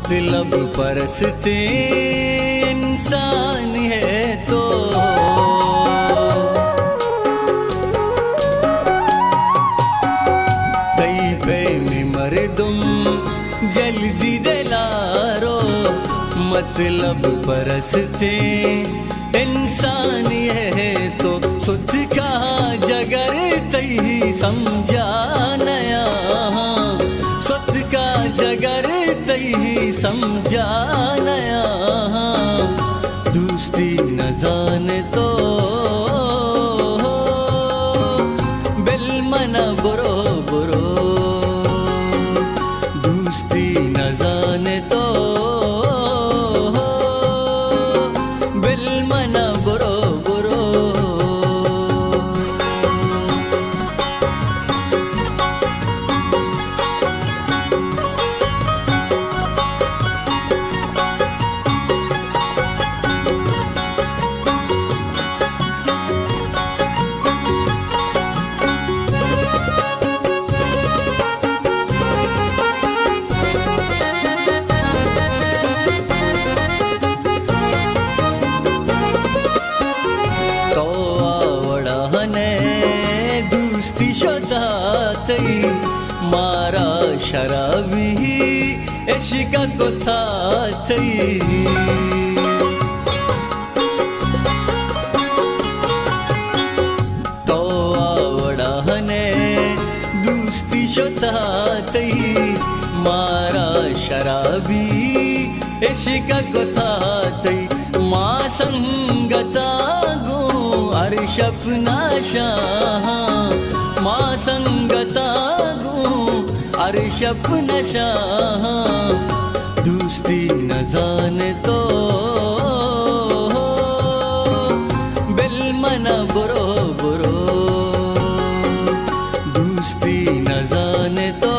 मतलब परसते इंसान है तो कई पे मर्दुम जल्दी दिलारो मतलब परसते इंसान है तो सुध का जगर तई समझा नया सुध का जगर तई समझा नया दोस्ती न जाने तो बिल मना बुरो बुरो दोस्ती न जाने तो बिल मना बुरो बुरो मारा शराबी इश्क को था थई तो आवड़ा हने दोस्ती शोता थई मारा शराबी इश्क को था थई माँ संगता गो अर्शप नाशाह माँ संगता गो अर्शप नशाह दोस्ती न जाने तो बिल मना बुरो बुरो दोस्ती न जाने तो